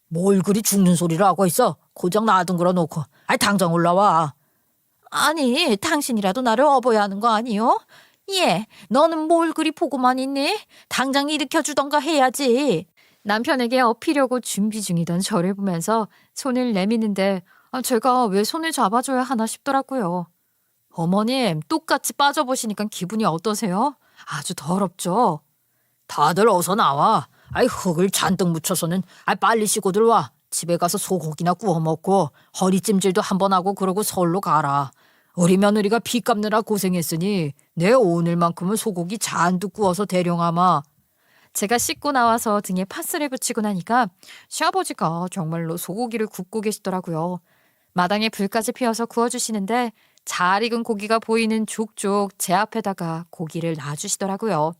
뭘 그리 죽는 소리를 하고 있어. 고장 놔둔 놓고. 당장 올라와. 아니 당신이라도 나를 업어야 하는 거 아니요? 예, 너는 뭘 그리 보고만 있니? 당장 일으켜주던가 해야지. 남편에게 업히려고 준비 중이던 저를 보면서 손을 내미는데 제가 왜 손을 잡아줘야 하나 싶더라고요. 어머님, 똑같이 빠져보시니까 기분이 어떠세요? 아주 더럽죠? 다들 어서 나와. 흙을 잔뜩 묻혀서는 빨리 씻고들 와. 집에 가서 소고기나 구워 먹고 허리찜질도 한번 하고 그러고 서울로 가라. 우리 며느리가 빚 갚느라 고생했으니 내 오늘만큼은 소고기 잔뜩 구워서 대령하마. 제가 씻고 나와서 등에 파스를 붙이고 나니까 시아버지가 정말로 소고기를 굽고 계시더라고요. 마당에 불까지 피워서 구워주시는데 잘 익은 고기가 보이는 족족 제 앞에다가 고기를 놔주시더라고요.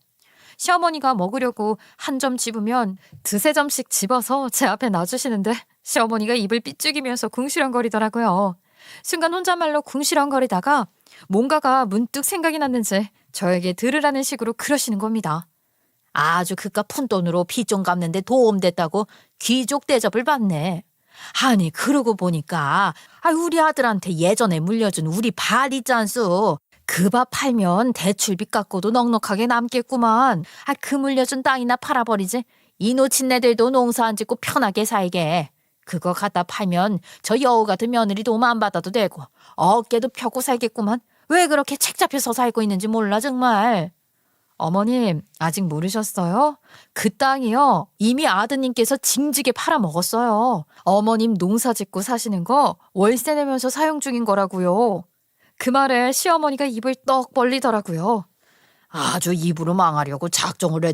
시어머니가 먹으려고 한 점 집으면 두세 점씩 집어서 제 앞에 놔주시는데 시어머니가 입을 삐죽이면서 궁시렁거리더라고요. 순간 혼잣말로 궁시렁거리다가 뭔가가 문득 생각이 났는지 저에게 들으라는 식으로 그러시는 겁니다. 아주 그깟 푼돈으로 빚 좀 갚는데 도움됐다고 귀족 대접을 받네. 아니 그러고 보니까 우리 아들한테 예전에 물려준 우리 밭 있잖소. 그 밭 팔면 대출빚 갚고도 넉넉하게 남겠구만. 그 물려준 땅이나 팔아버리지. 이 놓친 애들도 농사 안 짓고 편하게 살게. 그거 갖다 팔면 저 여우 같은 며느리 도움 안 받아도 되고 어깨도 펴고 살겠구만. 왜 그렇게 책 잡혀서 살고 있는지 몰라 정말. 어머님, 아직 모르셨어요? 그 땅이요. 이미 아드님께서 징지게 팔아먹었어요. 어머님 농사 짓고 사시는 거 월세 내면서 사용 중인 거라고요. 그 말에 시어머니가 입을 떡 벌리더라고요. 아주 입으로 망하려고 작정을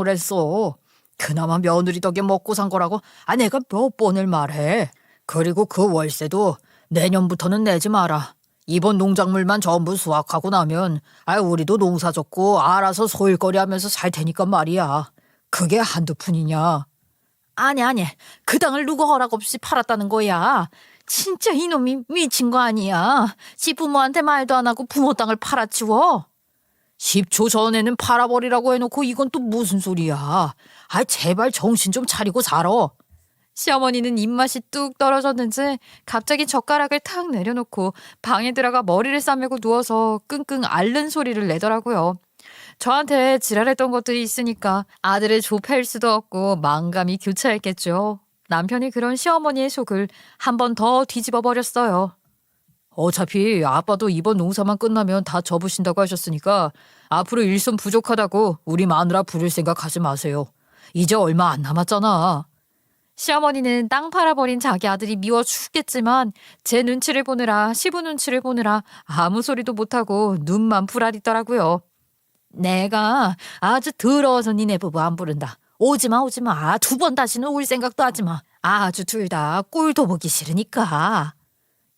했어. 그나마 며느리 덕에 먹고 산 거라고 내가 몇 번을 말해. 그리고 그 월세도 내년부터는 내지 마라. 이번 농작물만 전부 수확하고 나면 우리도 농사 짓고 알아서 소일거리 하면서 살 테니까 말이야. 그게 한두 푼이냐. 아니 그 땅을 누구 허락 없이 팔았다는 거야. 진짜 이놈이 미친 거 아니야. 지 부모한테 말도 안 하고 부모 땅을 팔아치워. 10초 전에는 팔아버리라고 해놓고 이건 또 무슨 소리야. 제발 정신 좀 차리고 살아. 시어머니는 입맛이 뚝 떨어졌는지 갑자기 젓가락을 탁 내려놓고 방에 들어가 머리를 싸매고 누워서 끙끙 앓는 소리를 내더라고요. 저한테 지랄했던 것들이 있으니까 아들을 좁힐 수도 없고 만감이 교차했겠죠. 남편이 그런 시어머니의 속을 한 번 더 뒤집어 버렸어요. 어차피 아빠도 이번 농사만 끝나면 다 접으신다고 하셨으니까 앞으로 일손 부족하다고 우리 마누라 부릴 생각하지 마세요. 이제 얼마 안 남았잖아. 시어머니는 땅 팔아버린 자기 아들이 미워 죽겠지만 제 눈치를 보느라 시부 눈치를 보느라 아무 소리도 못하고 눈만 부라리더라고요. 내가 아주 더러워서 니네 부부 안 부른다. 오지마. 2번 다시는 올 생각도 하지마. 아주 둘 다 꼴도 보기 싫으니까.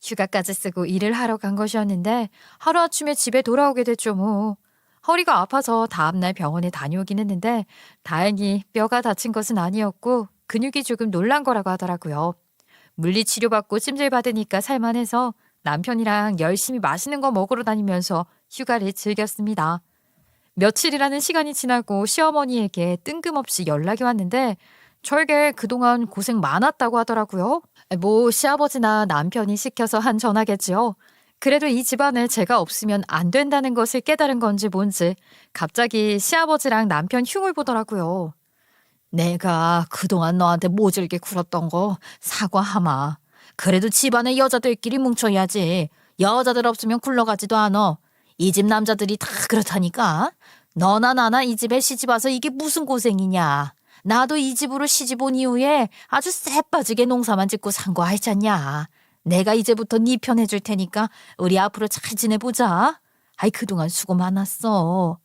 휴가까지 쓰고 일을 하러 간 것이었는데 하루아침에 집에 돌아오게 됐죠 뭐. 허리가 아파서 다음날 병원에 다녀오긴 했는데 다행히 뼈가 다친 것은 아니었고 근육이 조금 놀란 거라고 하더라고요. 물리치료받고 찜질받으니까 살만해서 남편이랑 열심히 맛있는 거 먹으러 다니면서 휴가를 즐겼습니다. 며칠이라는 시간이 지나고 시어머니에게 뜬금없이 연락이 왔는데 저에게 그동안 고생 많았다고 하더라고요. 뭐 시아버지나 남편이 시켜서 한 전화겠지요. 그래도 이 집안에 제가 없으면 안 된다는 것을 깨달은 건지 뭔지 갑자기 시아버지랑 남편 흉을 보더라고요. 내가 그동안 너한테 모질게 굴었던 거 사과하마. 그래도 집안에 여자들끼리 뭉쳐야지. 여자들 없으면 굴러가지도 않아. 이 집 남자들이 다 그렇다니까. 너나 나나 이 집에 시집 와서 이게 무슨 고생이냐. 나도 이 집으로 시집 온 이후에 아주 쎄빠지게 농사만 짓고 산 거 알잖냐. 내가 이제부터 네 편 해줄 테니까 우리 앞으로 잘 지내보자. 아이 그동안 수고 많았어.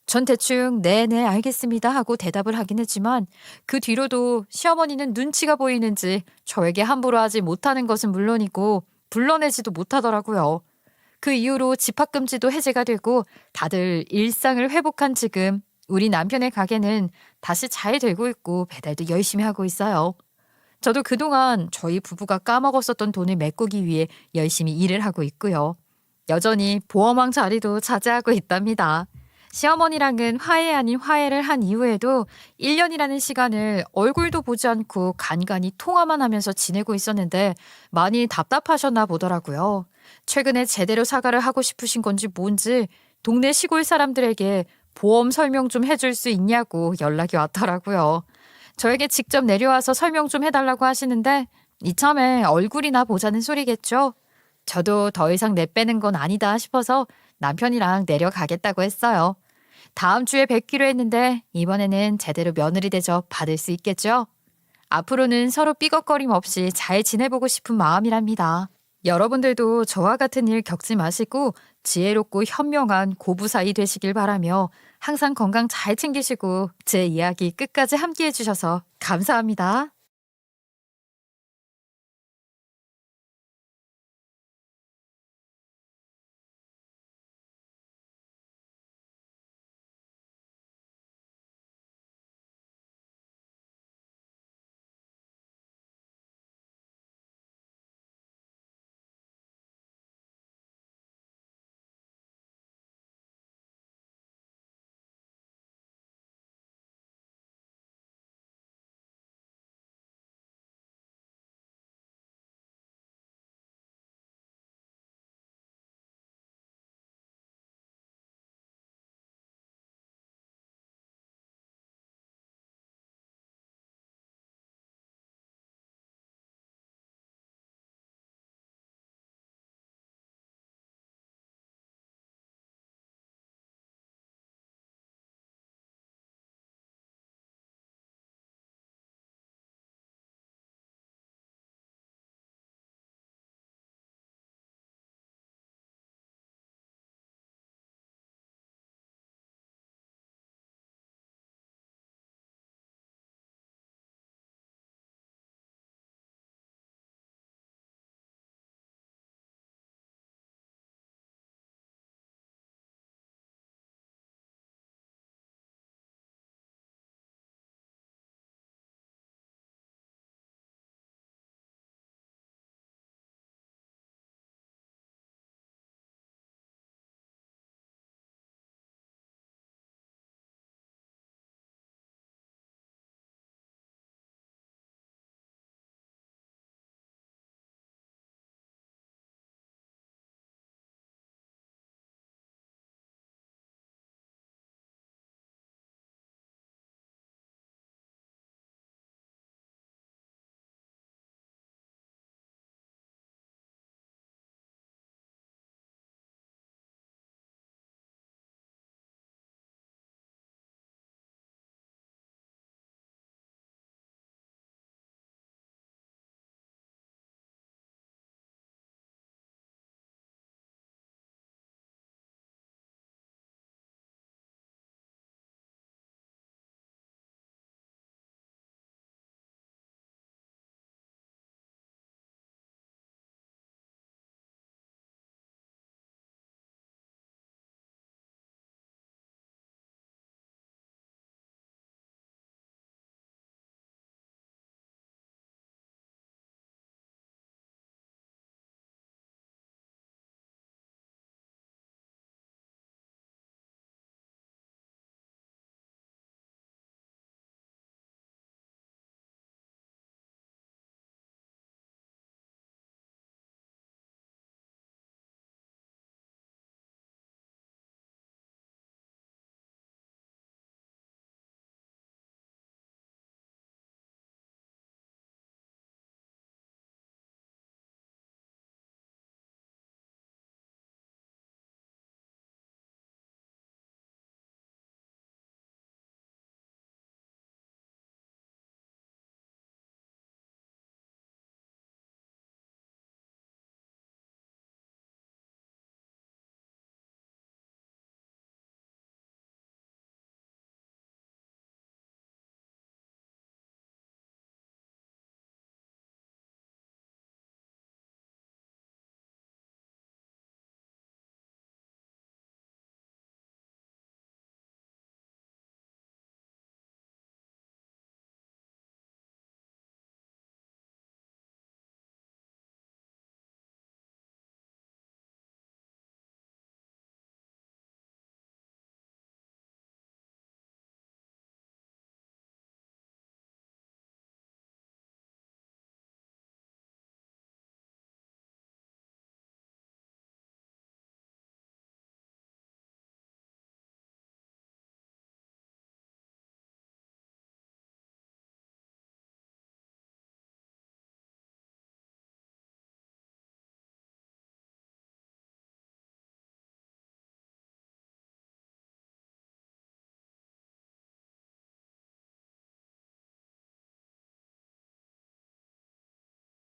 전 대충 네네 알겠습니다 하고 대답을 하긴 했지만 그 뒤로도 시어머니는 눈치가 보이는지 저에게 함부로 하지 못하는 것은 물론이고 불러내지도 못하더라고요. 그 이후로 집합금지도 해제가 되고 다들 일상을 회복한 지금 우리 남편의 가게는 다시 잘 되고 있고 배달도 열심히 하고 있어요. 저도 그동안 저희 부부가 까먹었었던 돈을 메꾸기 위해 열심히 일을 하고 있고요. 여전히 보험왕 자리도 차지하고 있답니다. 시어머니랑은 화해 아닌 화해를 한 이후에도 1년이라는 시간을 얼굴도 보지 않고 간간히 통화만 하면서 지내고 있었는데 많이 답답하셨나 보더라고요. 최근에 제대로 사과를 하고 싶으신 건지 뭔지 동네 시골 사람들에게 보험 설명 좀 해줄 수 있냐고 연락이 왔더라고요. 저에게 직접 내려와서 설명 좀 해달라고 하시는데 이참에 얼굴이나 보자는 소리겠죠. 저도 더 이상 내빼는 건 아니다 싶어서 남편이랑 내려가겠다고 했어요. 다음 주에 뵙기로 했는데 이번에는 제대로 며느리 대접 받을 수 있겠죠? 앞으로는 서로 삐걱거림 없이 잘 지내보고 싶은 마음이랍니다. 여러분들도 저와 같은 일 겪지 마시고 지혜롭고 현명한 고부사이 되시길 바라며 항상 건강 잘 챙기시고 제 이야기 끝까지 함께 해주셔서 감사합니다.